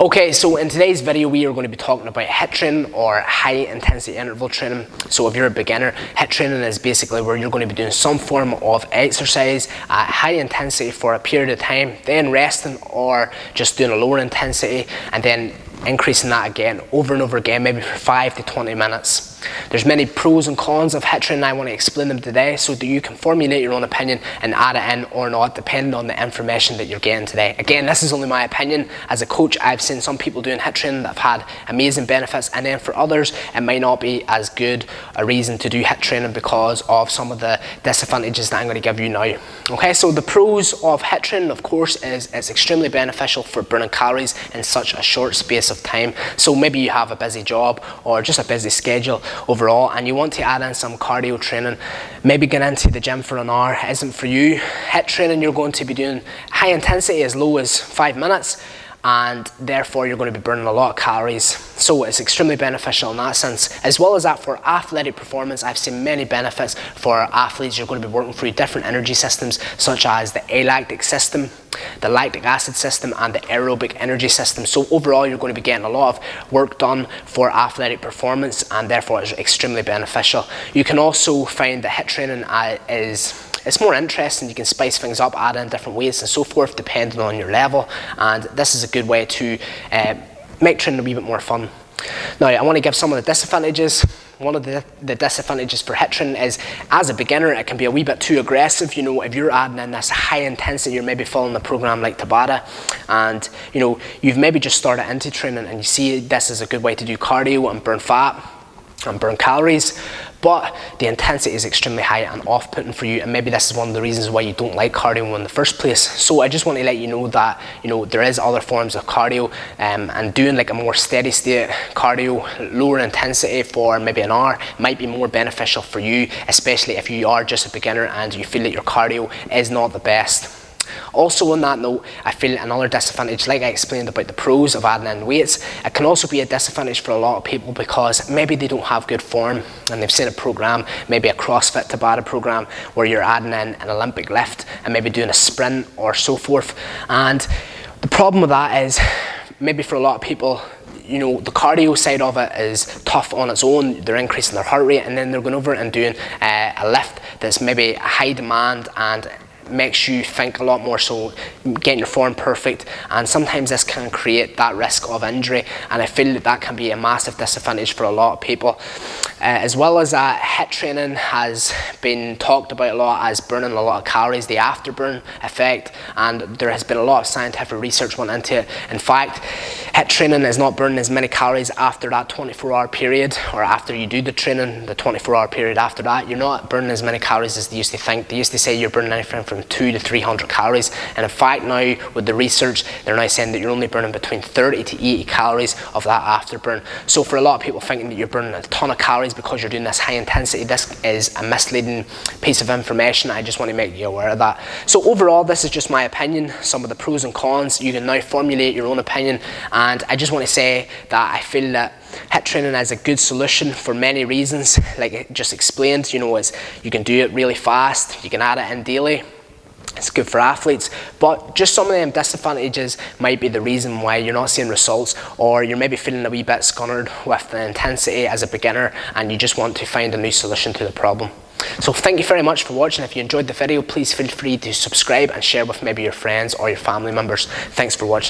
Okay, so in today's video we are going to be talking about HIIT training or high intensity interval training. So if you're a beginner, HIIT training is basically where you're going to be doing some form of exercise at high intensity for a period of time, then resting or just doing a lower intensity and then increasing that again over and over again, maybe for 5 to 20 minutes. There's many pros and cons of HIIT training. I want to explain them today so that you can formulate your own opinion and add it in or not depending on the information that you're getting today. Again, this is only my opinion. As a coach, I've seen some people doing HIIT training that have had amazing benefits, and then for others it might not be as good a reason to do HIIT training because of some of the disadvantages that I'm going to give you now. Okay, so the pros of HIIT training, of course, is it's extremely beneficial for burning calories in such a short space of time. So maybe you have a busy job or just a busy schedule overall and you want to add in some cardio training. Maybe getting into the gym for an hour isn't for you. HIIT training, you're going to be doing high intensity as low as 5 minutes, and therefore you're going to be burning a lot of calories. So it's extremely beneficial in that sense. As well as that, for athletic performance, I've seen many benefits for athletes. You're going to be working through different energy systems such as the alactic system, the lactic acid system and the aerobic energy system. So overall you're going to be getting a lot of work done for athletic performance, and therefore it's extremely beneficial. You can also find that HIIT training it's more interesting. You can spice things up, add in different weights and so forth depending on your level, and this is a good way to make training a wee bit more fun. Now I want to give some of the disadvantages. One of the disadvantages for HIIT training is, as a beginner, it can be a wee bit too aggressive. You know, if you're adding in this high intensity, you're maybe following a program like Tabata, and you know, you've maybe just started into training and you see this is a good way to do cardio and burn fat and burn calories, but the intensity is extremely high and off-putting for you, and maybe this is one of the reasons why you don't like cardio in the first place. So I just want to let you know that, you know, there is other forms of cardio, and doing like a more steady state cardio, lower intensity for maybe an hour might be more beneficial for you, especially if you are just a beginner and you feel that your cardio is not the best. Also on that note, I feel another disadvantage, like I explained about the pros of adding in weights, it can also be a disadvantage for a lot of people because maybe they don't have good form and they've seen a program, maybe a CrossFit Tabata program where you're adding in an Olympic lift and maybe doing a sprint or so forth. And the problem with that is, maybe for a lot of people, you know, the cardio side of it is tough on its own. They're increasing their heart rate and then they're going over and doing a lift that's maybe high demand and makes you think a lot more, so getting your form perfect, and sometimes this can create that risk of injury, and I feel that that can be a massive disadvantage for a lot of people. As well as that, HIIT training has been talked about a lot as burning a lot of calories, the afterburn effect, and there has been a lot of scientific research went into it. In fact, HIIT training is not burning as many calories after that 24-hour period, or after you do the training, the 24-hour period after that, you're not burning as many calories as they used to think. They used to say you're burning anything from 200 to 300 calories, and in fact now with the research they're now saying that you're only burning between 30 to 80 calories of that afterburn. So for a lot of people thinking that you're burning a ton of calories because you're doing this high intensity, this is a misleading piece of information. I just want to make you aware of that. So overall, this is just my opinion, some of the pros and cons. You can now formulate your own opinion, and I just want to say that I feel that HIIT training is a good solution for many reasons. Like I just explained, you know, you can do it really fast, you can add it in daily. It's good for athletes, but just some of them disadvantages might be the reason why you're not seeing results, or you're maybe feeling a wee bit scunnered with the intensity as a beginner and you just want to find a new solution to the problem. So thank you very much for watching. If you enjoyed the video, please feel free to subscribe and share with maybe your friends or your family members. Thanks for watching.